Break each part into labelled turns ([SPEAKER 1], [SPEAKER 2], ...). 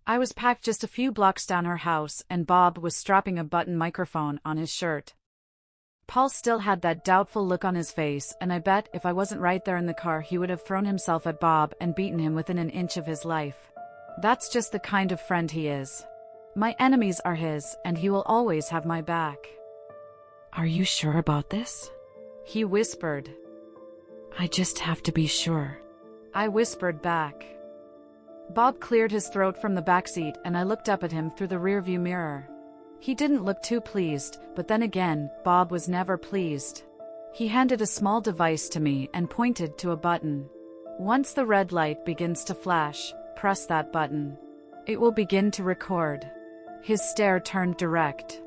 [SPEAKER 1] I was packed just a few blocks down her house, and Bob was strapping a button microphone on his shirt. Paul still had that doubtful look on his face, and I bet if I wasn't right there in the car he would have thrown himself at Bob and beaten him within an inch of his life. That's just the kind of friend he is. My enemies are his, and he will always have my back.
[SPEAKER 2] Are you sure about this?
[SPEAKER 1] He whispered.
[SPEAKER 2] I just have to be sure.
[SPEAKER 1] I whispered back. Bob cleared his throat from the backseat, and I looked up at him through the rearview mirror. He didn't look too pleased, but then again, Bob was never pleased. He handed a small device to me and pointed to a button. Once the red light begins to flash, press that button. It will begin to record. His stare turned direct.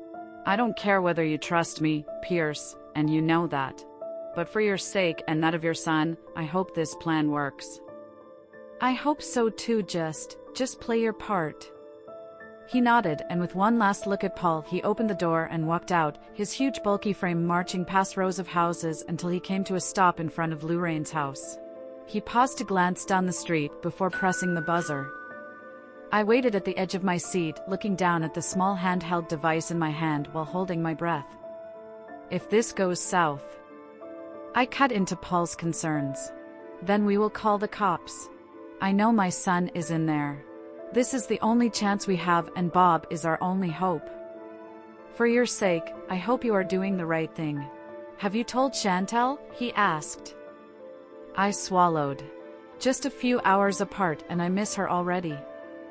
[SPEAKER 1] I don't care whether you trust me, Pierce, and you know that. But for your sake and that of your son, I hope this plan works. I hope so too, just play your part. He nodded, and with one last look at Paul, he opened the door and walked out, his huge bulky frame marching past rows of houses until he came to a stop in front of Lorraine's house. He paused to glance down the street before pressing the buzzer. I waited at the edge of my seat, looking down at the small handheld device in my hand while holding my breath. If this goes south, I cut into Paul's concerns. Then we will call the cops. I know my son is in there. This is the only chance we have, and Bob is our only hope. For your sake, I hope you are doing the right thing. Have you told Chantal? He asked. I swallowed. Just a few hours apart and I miss her already.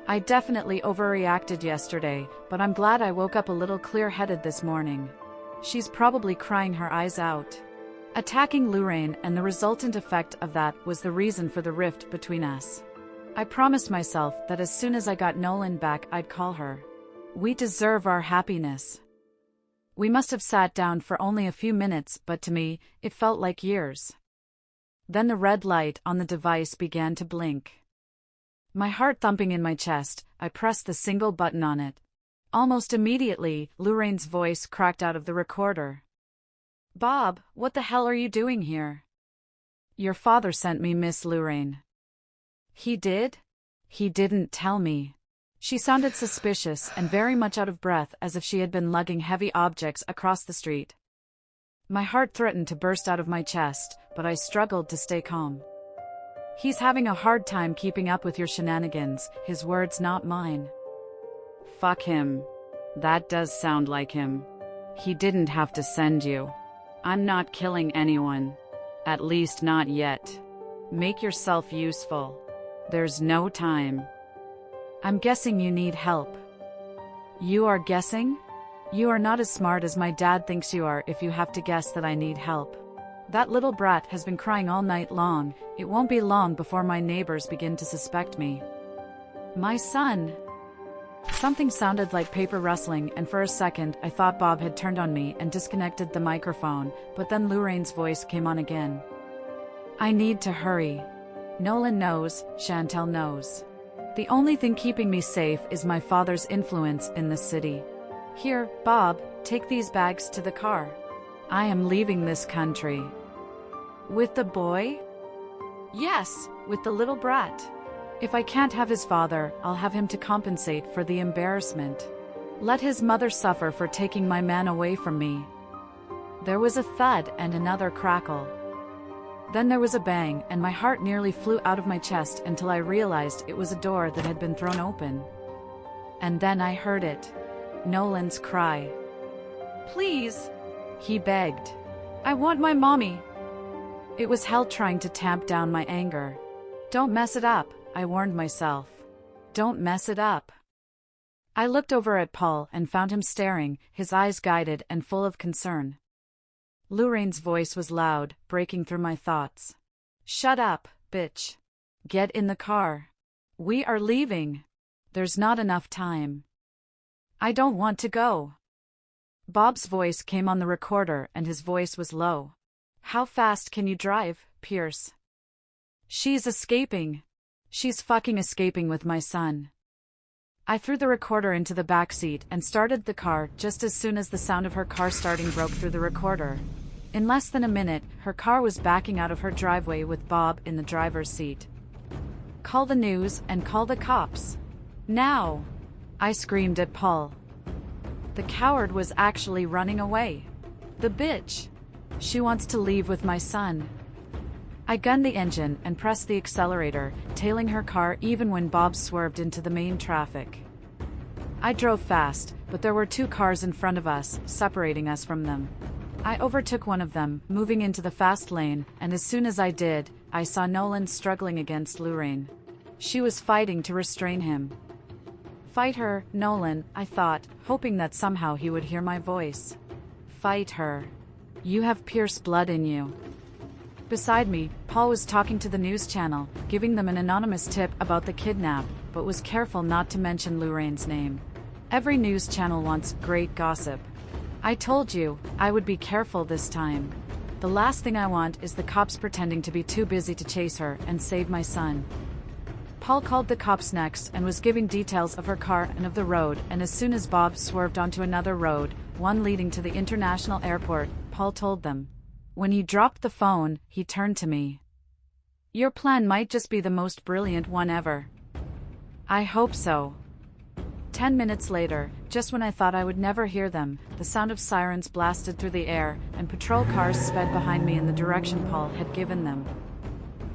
[SPEAKER 1] I definitely overreacted yesterday, but I'm glad I woke up a little clear-headed this morning. She's probably crying her eyes out. Attacking Lorraine and the resultant effect of that was the reason for the rift between us. I promised myself that as soon as I got Nolan back I'd call her. We deserve our happiness. We must have sat down for only a few minutes, but to me, it felt like years. Then the red light on the device began to blink. My heart thumping in my chest, I pressed the single button on it. Almost immediately, Lorraine's voice cracked out of the recorder. Bob, what the hell are you doing here? Your father sent me, Miss Lorraine. He did? He didn't tell me. She sounded suspicious and very much out of breath, as if she had been lugging heavy objects across the street. My heart threatened to burst out of my chest, but I struggled to stay calm. He's having a hard time keeping up with your shenanigans, his words, not mine. Fuck him. That does sound like him. He didn't have to send you. I'm not killing anyone. At least not yet. Make yourself useful. There's no time. I'm guessing you need help. You are guessing? You are not as smart as my dad thinks you are if you have to guess that I need help. That little brat has been crying all night long. It won't be long before my neighbors begin to suspect me. My son. Something sounded like paper rustling, and for a second I thought Bob had turned on me and disconnected the microphone, but then Lorraine's voice came on again. I need to hurry. Nolan knows, Chantal knows. The only thing keeping me safe is my father's influence in the city. Here, Bob, take these bags to the car. I am leaving this country. With the boy? Yes, with the little brat. If I can't have his father, I'll have him to compensate for the embarrassment. Let his mother suffer for taking my man away from me. There was a thud and another crackle. Then there was a bang, and my heart nearly flew out of my chest until I realized it was a door that had been thrown open. And then I heard it. Nolan's cry. Please, he begged. I want my mommy. It was hell trying to tamp down my anger. Don't mess it up, I warned myself. Don't mess it up. I looked over at Paul and found him staring, his eyes guided and full of concern. Lorraine's voice was loud, breaking through my thoughts. Shut up, bitch. Get in the car. We are leaving. There's not enough time. I don't want to go. Bob's voice came on the recorder and his voice was low. How fast can you drive, Pierce? She's escaping. She's fucking escaping with my son. I threw the recorder into the back seat and started the car just as soon as the sound of her car starting broke through the recorder. In less than a minute, her car was backing out of her driveway with Bob in the driver's seat. Call the news and call the cops. Now! I screamed at Paul. The coward was actually running away. The bitch! She wants to leave with my son. I gunned the engine and pressed the accelerator, tailing her car even when Bob swerved into the main traffic. I drove fast, but there were two cars in front of us, separating us from them. I overtook one of them, moving into the fast lane, and as soon as I did, I saw Nolan struggling against Lorraine. She was fighting to restrain him. Fight her, Nolan, I thought, hoping that somehow he would hear my voice. Fight her. You have Pierce blood in you. Beside me, Paul was talking to the news channel, giving them an anonymous tip about the kidnap, but was careful not to mention Lorraine's name. Every news channel wants great gossip. I told you, I would be careful this time. The last thing I want is the cops pretending to be too busy to chase her and save my son. Paul called the cops next and was giving details of her car and of the road, and as soon as Bob swerved onto another road, one leading to the international airport, Paul told them. When he dropped the phone, he turned to me. Your plan might just be the most brilliant one ever. I hope so. 10 minutes later, just when I thought I would never hear them, the sound of sirens blasted through the air, and patrol cars sped behind me in the direction Paul had given them.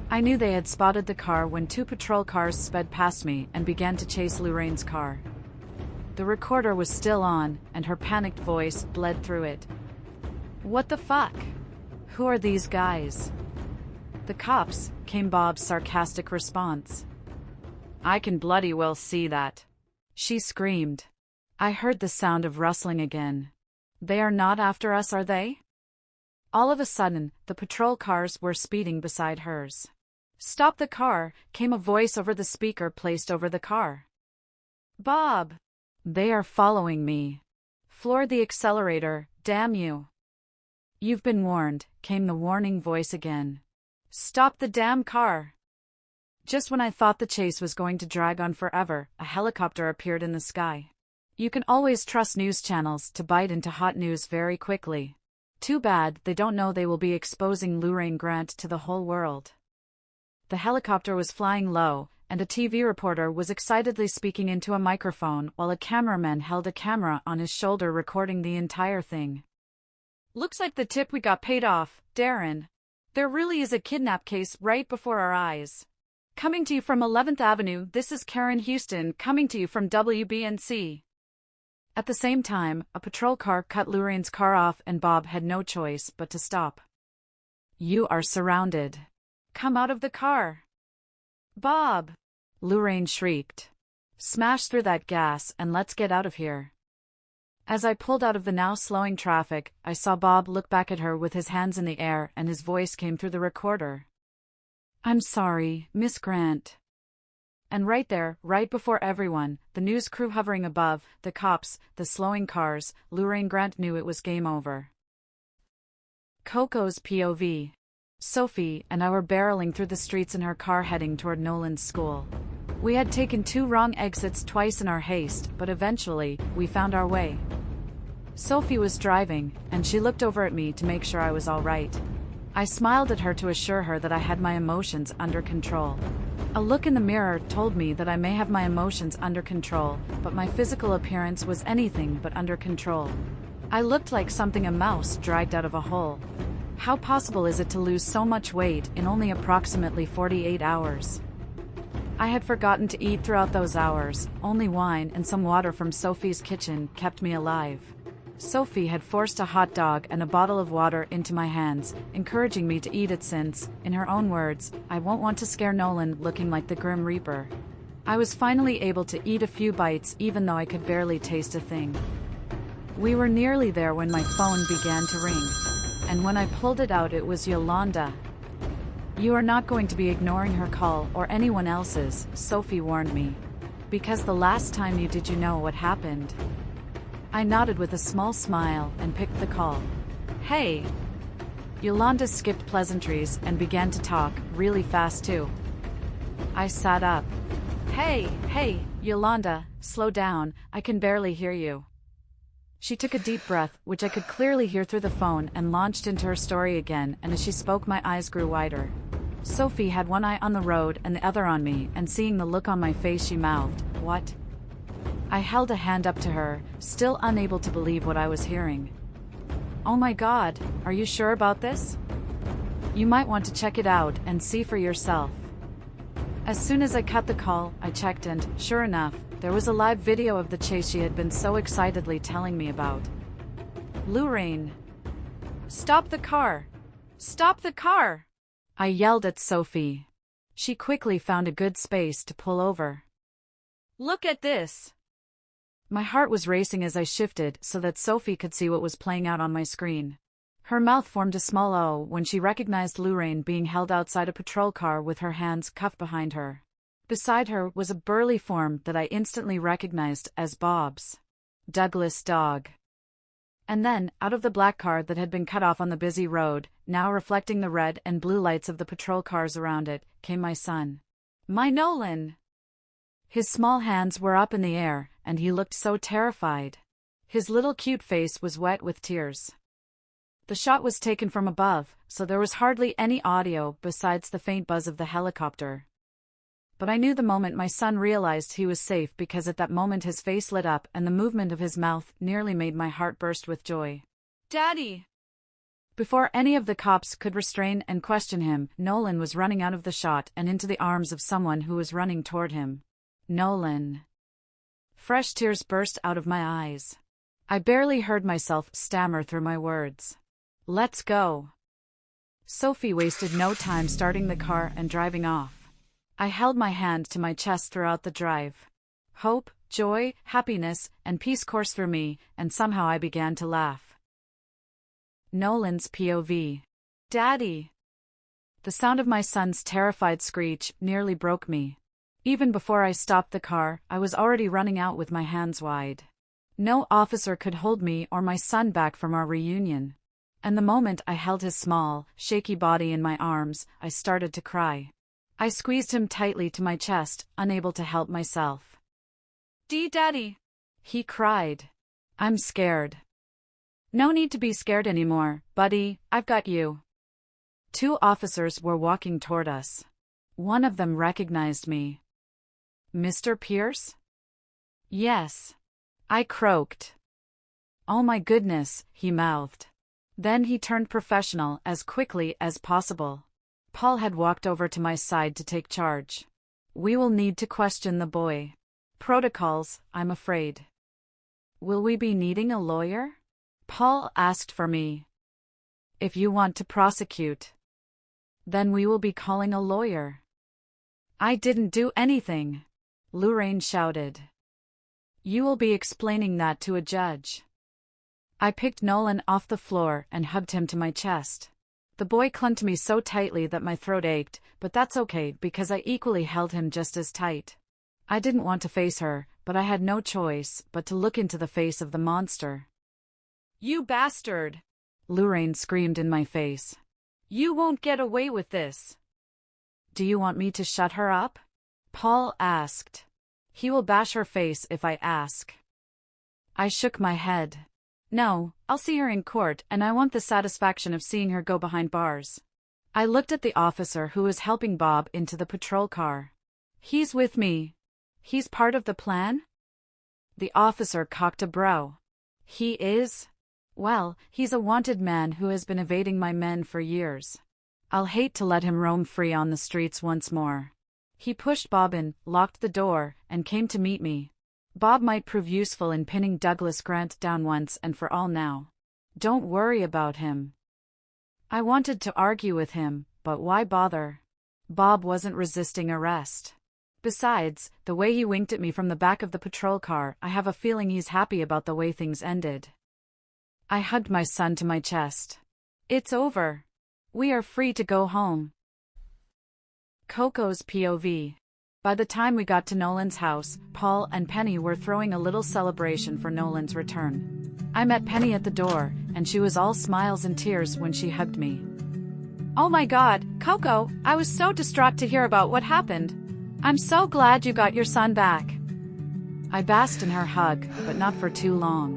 [SPEAKER 1] I knew they had spotted the car when two patrol cars sped past me and began to chase Lorraine's car. The recorder was still on, and her panicked voice bled through it. What the fuck? Who are these guys? The cops, came Bob's sarcastic response. I can bloody well see that. She screamed. I heard the sound of rustling again. They are not after us, are they? All of a sudden, the patrol cars were speeding beside hers. Stop the car, came a voice over the speaker placed over the car. Bob! They are following me. Floor the accelerator, damn you. You've been warned, came the warning voice again. Stop the damn car. Just when I thought the chase was going to drag on forever, a helicopter appeared in the sky. You can always trust news channels to bite into hot news very quickly. Too bad they don't know they will be exposing Lorraine Grant to the whole world. The helicopter was flying low, and a TV reporter was excitedly speaking into a microphone while a cameraman held a camera on his shoulder recording the entire thing. Looks like the tip we got paid off, Darren. There really is a kidnap case right before our eyes. Coming to you from 11th Avenue, this is Karen Houston, coming to you from WBNC. At the same time, a patrol car cut Lorraine's car off and Bob had no choice but to stop. You are surrounded. Come out of the car. Bob! Lorraine shrieked. Smash through that gas and let's get out of here. As I pulled out of the now slowing traffic, I saw Bob look back at her with his hands in the air and his voice came through the recorder. I'm sorry, Miss Grant. And right there, right before everyone, the news crew hovering above, the cops, the slowing cars, Lorraine Grant knew it was game over. Coco's POV. Sophie and I were barreling through the streets in her car heading toward Nolan's school. We had taken two wrong exits twice in our haste, but eventually, we found our way. Sophie was driving, and she looked over at me to make sure I was all right. I smiled at her to assure her that I had my emotions under control. A look in the mirror told me that I may have my emotions under control, but my physical appearance was anything but under control. I looked like something a mouse dragged out of a hole. How possible is it to lose so much weight in only approximately 48 hours? I had forgotten to eat throughout those hours. Only wine and some water from Sophie's kitchen kept me alive. Sophie had forced a hot dog and a bottle of water into my hands, encouraging me to eat it since, in her own words, I won't want to scare Nolan looking like the Grim Reaper. I was finally able to eat a few bites even though I could barely taste a thing. We were nearly there when my phone began to ring. And when I pulled it out it was Yolanda. You are not going to be ignoring her call or anyone else's, Sophie warned me. Because the last time you did, you know what happened. I nodded with a small smile and picked the call. Hey! Yolanda skipped pleasantries and began to talk, really fast too. I sat up. Hey, Yolanda, slow down, I can barely hear you. She took a deep breath, which I could clearly hear through the phone, and launched into her story again, and as she spoke my eyes grew wider. Sophie had one eye on the road and the other on me, and seeing the look on my face she mouthed, What? I held a hand up to her, still unable to believe what I was hearing. "Oh my God, are you sure about this? You might want to check it out and see for yourself." As soon as I cut the call, I checked and, sure enough, there was a live video of the chase she had been so excitedly telling me about. "Lorraine! Stop the car! Stop the car!" I yelled at Sophie. She quickly found a good space to pull over. "Look at this!" My heart was racing as I shifted so that Sophie could see what was playing out on my screen. Her mouth formed a small O when she recognized Lorraine being held outside a patrol car with her hands cuffed behind her. Beside her was a burly form that I instantly recognized as Bob's Douglas dog. And then, out of the black car that had been cut off on the busy road, now reflecting the red and blue lights of the patrol cars around it, came my son. My Nolan! His small hands were up in the air, and he looked so terrified. His little cute face was wet with tears. The shot was taken from above, so there was hardly any audio besides the faint buzz of the helicopter. But I knew the moment my son realized he was safe because at that moment his face lit up and the movement of his mouth nearly made my heart burst with joy. "Daddy!" Before any of the cops could restrain and question him, Nolan was running out of the shot and into the arms of someone who was running toward him. Nolan. Fresh tears burst out of my eyes. I barely heard myself stammer through my words. "Let's go." Sophie wasted no time starting the car and driving off. I held my hand to my chest throughout the drive. Hope, joy, happiness, and peace coursed through me, and somehow I began to laugh. Nolan's POV. "Daddy!" The sound of my son's terrified screech nearly broke me. Even before I stopped the car, I was already running out with my hands wide. No officer could hold me or my son back from our reunion. And the moment I held his small, shaky body in my arms, I started to cry. I squeezed him tightly to my chest, unable to help myself. Daddy!" he cried. "I'm scared." "No need to be scared anymore, buddy, I've got you." 2 officers were walking toward us. One of them recognized me. "Mr. Pierce?" "Yes." I croaked. "Oh my goodness," he mouthed. Then he turned professional as quickly as possible. Paul had walked over to my side to take charge. "We will need to question the boy. Protocols, I'm afraid." "Will we be needing a lawyer?" Paul asked for me. "If you want to prosecute, then we will be calling a lawyer." "I didn't do anything," Lorraine shouted. "You will be explaining that to a judge." I picked Nolan off the floor and hugged him to my chest. The boy clung to me so tightly that my throat ached, but that's okay because I equally held him just as tight. I didn't want to face her, but I had no choice but to look into the face of the monster. "You bastard!" Lorraine screamed in my face. "You won't get away with this." "Do you want me to shut her up?" Paul asked. "He will bash her face if I ask." I shook my head. "No, I'll see her in court and I want the satisfaction of seeing her go behind bars." I looked at the officer who was helping Bob into the patrol car. "He's with me. He's part of the plan?" The officer cocked a brow. "He is? Well, he's a wanted man who has been evading my men for years. I'll hate to let him roam free on the streets once more." He pushed Bob in, locked the door, and came to meet me. Bob might prove useful in pinning Douglas Grant down once and for all now. "Don't worry about him." I wanted to argue with him, but why bother? Bob wasn't resisting arrest. Besides, the way he winked at me from the back of the patrol car, I have a feeling he's happy about the way things ended. I hugged my son to my chest. "It's over. We are free to go home." Coco's POV. By the time we got to Nolan's house, Paul and Penny were throwing a little celebration for Nolan's return. I met Penny at the door, and she was all smiles and tears when she hugged me. "Oh my God, Coco, I was so distraught to hear about what happened. I'm so glad you got your son back." I basked in her hug, but not for too long.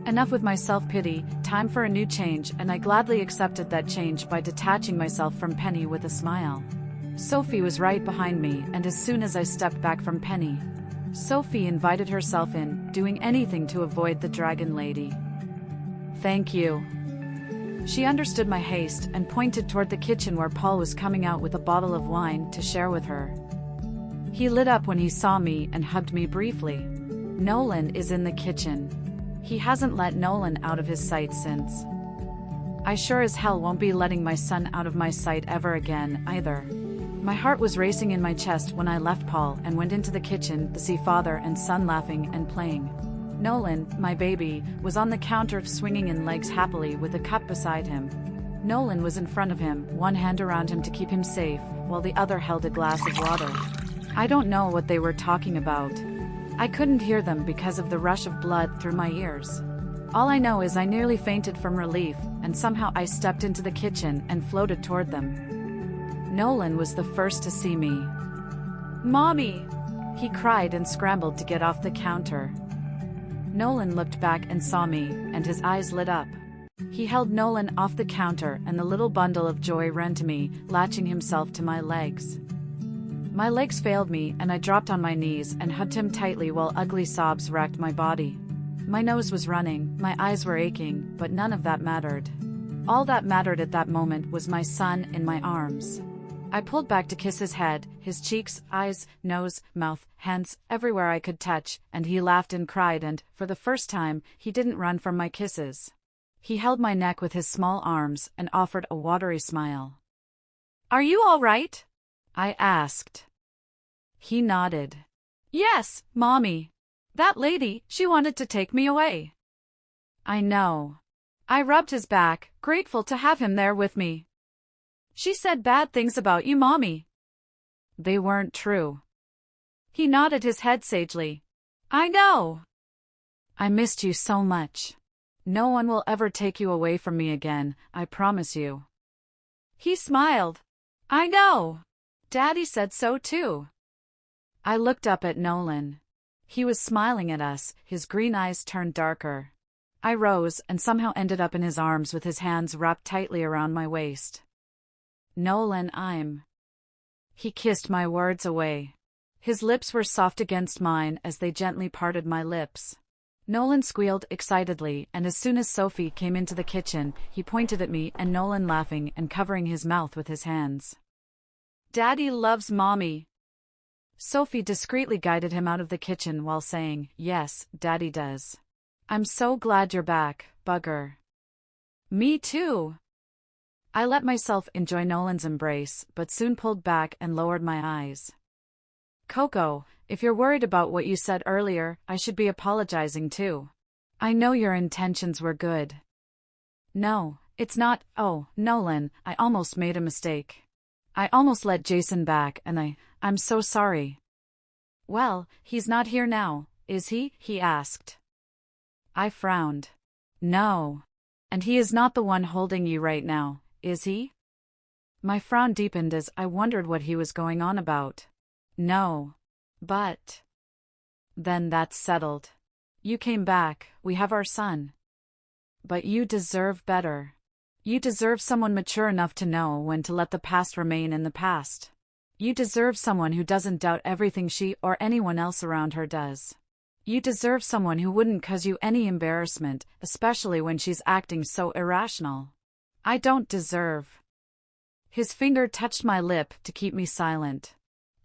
[SPEAKER 1] Enough with my self-pity, time for a new change, and I gladly accepted that change by detaching myself from Penny with a smile. Sophie was right behind me, and as soon as I stepped back from Penny, Sophie invited herself in, doing anything to avoid the dragon lady. "Thank you." She understood my haste and pointed toward the kitchen where Paul was coming out with a bottle of wine to share with her. He lit up when he saw me and hugged me briefly. "Nolan is in the kitchen. He hasn't let Nolan out of his sight since. I sure as hell won't be letting my son out of my sight ever again, either." My heart was racing in my chest when I left Paul and went into the kitchen to see father and son laughing and playing. Nolan, my baby, was on the counter swinging in legs happily with a cup beside him. Nolan was in front of him, one hand around him to keep him safe, while the other held a glass of water. I don't know what they were talking about. I couldn't hear them because of the rush of blood through my ears. All I know is I nearly fainted from relief, and somehow I stepped into the kitchen and floated toward them. Nolan was the first to see me. "Mommy!" he cried and scrambled to get off the counter. Nolan looked back and saw me, and his eyes lit up. He held Nolan off the counter and the little bundle of joy ran to me, latching himself to my legs. My legs failed me and I dropped on my knees and hugged him tightly while ugly sobs racked my body. My nose was running, my eyes were aching, but none of that mattered. All that mattered at that moment was my son in my arms. I pulled back to kiss his head, his cheeks, eyes, nose, mouth, hands, everywhere I could touch, and he laughed and cried and, for the first time, he didn't run from my kisses. He held my neck with his small arms and offered a watery smile. "Are you all right?" I asked. He nodded. "Yes, Mommy. That lady, she wanted to take me away." "I know." I rubbed his back, grateful to have him there with me. "She said bad things about you, Mommy." "They weren't true." He nodded his head sagely. "I know." "I missed you so much. No one will ever take you away from me again, I promise you." He smiled. "I know. Daddy said so too." I looked up at Nolan. He was smiling at us, his green eyes turned darker. I rose and somehow ended up in his arms with his hands wrapped tightly around my waist. "Nolan, He kissed my words away. His lips were soft against mine as they gently parted my lips. Nolan squealed excitedly, and as soon as Sophie came into the kitchen, he pointed at me and Nolan laughing and covering his mouth with his hands. "Daddy loves Mommy." Sophie discreetly guided him out of the kitchen while saying, "Yes, Daddy does. I'm so glad you're back, bugger." "Me too." I let myself enjoy Nolan's embrace, but soon pulled back and lowered my eyes. "Coco, if you're worried about what you said earlier, I should be apologizing too. I know your intentions were good." "No, it's not. Oh, Nolan, I almost made a mistake. I almost let Jason back and I'm so sorry." "Well, he's not here now, is he?" he asked. I frowned. "No. And he is not the one holding you right now, is he?" My frown deepened as I wondered what he was going on about. "No. But..." "Then that's settled. You came back, we have our son. But you deserve better. You deserve someone mature enough to know when to let the past remain in the past. You deserve someone who doesn't doubt everything she or anyone else around her does. You deserve someone who wouldn't cause you any embarrassment, especially when she's acting so irrational. I don't deserve..." His finger touched my lip to keep me silent.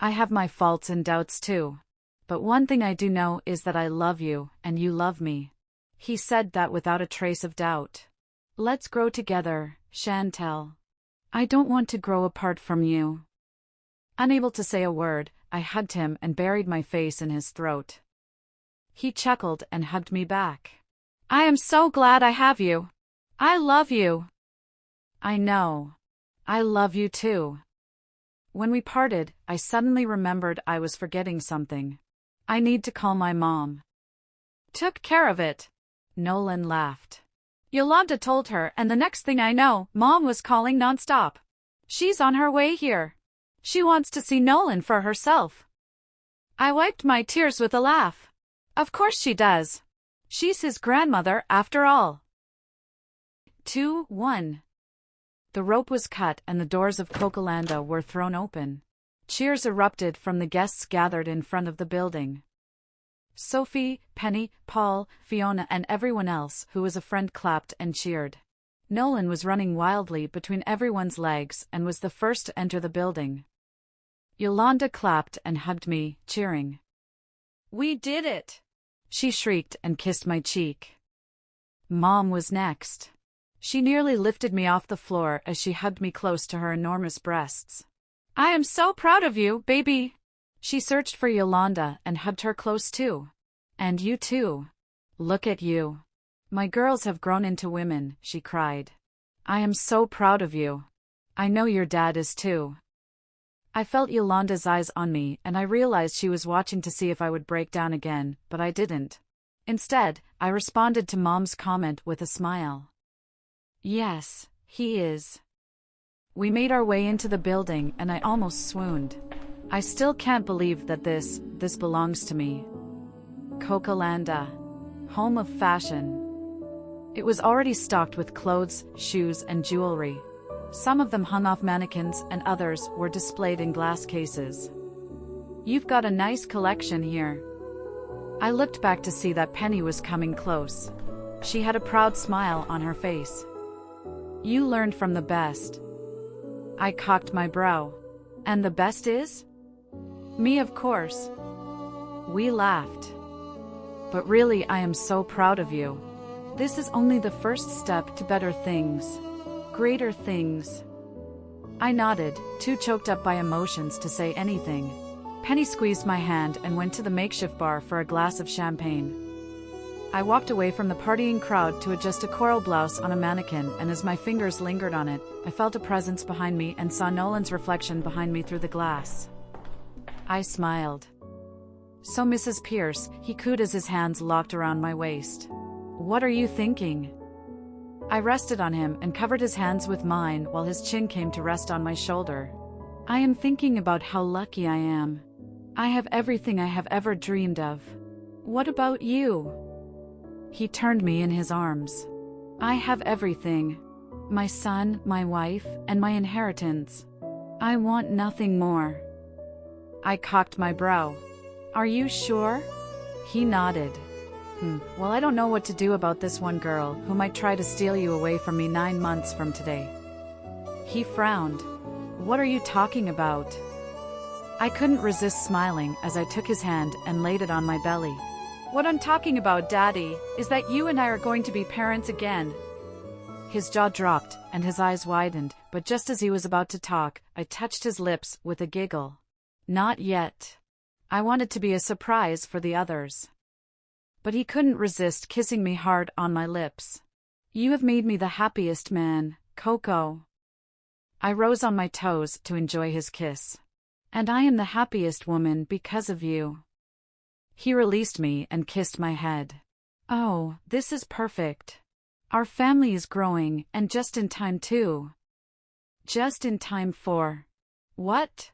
[SPEAKER 1] I have my faults and doubts too. But one thing I do know is that I love you, and you love me. He said that without a trace of doubt. "Let's grow together, Chantel. I don't want to grow apart from you." Unable to say a word, I hugged him and buried my face in his throat. He chuckled and hugged me back. "I am so glad I have you. I love you." "I know. I love you too." When we parted, I suddenly remembered I was forgetting something. I need to call my mom. "Took care of it." Nolan laughed. "Yolanda told her, and the next thing I know, Mom was calling nonstop. She's on her way here. She wants to see Nolan for herself." I wiped my tears with a laugh. Of course she does. She's his grandmother after all. 2-1. The rope was cut and the doors of Cocolanda were thrown open. Cheers erupted from the guests gathered in front of the building. Sophie, Penny, Paul, Fiona and everyone else who was a friend clapped and cheered. Nolan was running wildly between everyone's legs and was the first to enter the building. Yolanda clapped and hugged me, cheering. "We did it!" she shrieked and kissed my cheek. Mom was next. She nearly lifted me off the floor as she hugged me close to her enormous breasts. "I am so proud of you, baby!" She searched for Yolanda and hugged her close too. "And you too. Look at you. My girls have grown into women," she cried. "I am so proud of you. I know your dad is too." I felt Yolanda's eyes on me and I realized she was watching to see if I would break down again, but I didn't. Instead, I responded to Mom's comment with a smile. "Yes, he is." We made our way into the building and I almost swooned. I still can't believe that this belongs to me. Coquelanda, home of fashion. It was already stocked with clothes, shoes, and jewelry. Some of them hung off mannequins and others were displayed in glass cases. "You've got a nice collection here." I looked back to see that Penny was coming close. She had a proud smile on her face. "You learned from the best." I cocked my brow. "And the best is?" "Me, of course." We laughed. "But really, I am so proud of you. This is only the first step to better things. Greater things." I nodded, too choked up by emotions to say anything. Penny squeezed my hand and went to the makeshift bar for a glass of champagne. I walked away from the partying crowd to adjust a coral blouse on a mannequin, and as my fingers lingered on it, I felt a presence behind me and saw Nolan's reflection behind me through the glass. I smiled. "So Mrs. Pierce," he cooed as his hands locked around my waist. "What are you thinking?" I rested on him and covered his hands with mine while his chin came to rest on my shoulder. "I am thinking about how lucky I am. I have everything I have ever dreamed of. What about you?" He turned me in his arms. "I have everything. My son, my wife, and my inheritance. I want nothing more." I cocked my brow. "Are you sure?" He nodded. Well, I don't know what to do about this one girl who might try to steal you away from me 9 months from today." He frowned. "What are you talking about?" I couldn't resist smiling as I took his hand and laid it on my belly. "What I'm talking about, Daddy, is that you and I are going to be parents again." His jaw dropped and his eyes widened, but just as he was about to talk, I touched his lips with a giggle. "Not yet. I wanted to be a surprise for the others." But he couldn't resist kissing me hard on my lips. "You have made me the happiest man, Coco." I rose on my toes to enjoy his kiss. "And I am the happiest woman because of you." He released me and kissed my head. "Oh, this is perfect. Our family is growing, and just in time too." "Just in time for what?"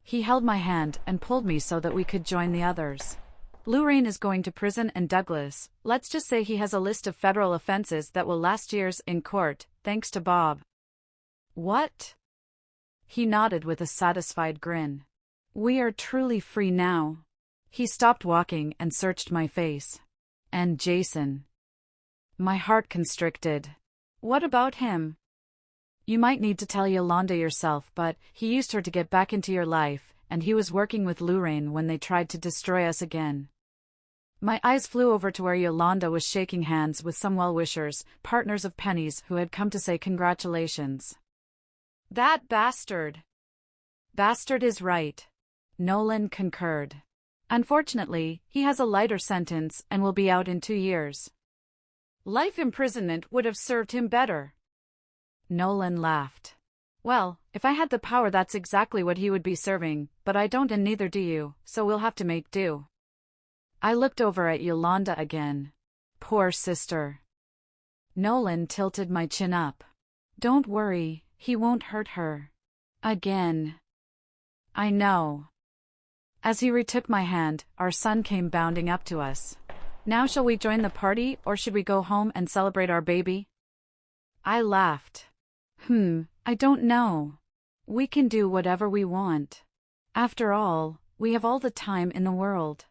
[SPEAKER 1] He held my hand and pulled me so that we could join the others. "Lorraine is going to prison and Douglas, let's just say he has a list of federal offenses that will last years in court, thanks to Bob." "What?" He nodded with a satisfied grin. "We are truly free now." He stopped walking and searched my face. "And Jason." My heart constricted. "What about him?" "You might need to tell Yolanda yourself, but he used her to get back into your life, and he was working with Lorraine when they tried to destroy us again." My eyes flew over to where Yolanda was shaking hands with some well-wishers, partners of Penny's who had come to say congratulations. "That bastard." "Bastard is right." Nolan concurred. "Unfortunately, he has a lighter sentence and will be out in 2 years. Life imprisonment would have served him better." Nolan laughed. "Well, if I had the power, that's exactly what he would be serving, but I don't and neither do you, so we'll have to make do." I looked over at Yolanda again. Poor sister. Nolan tilted my chin up. "Don't worry, he won't hurt her. Again." "I know." As he retook my hand, our son came bounding up to us. "Now shall we join the party, or should we go home and celebrate our baby?" I laughed. I don't know. We can do whatever we want. After all, we have all the time in the world."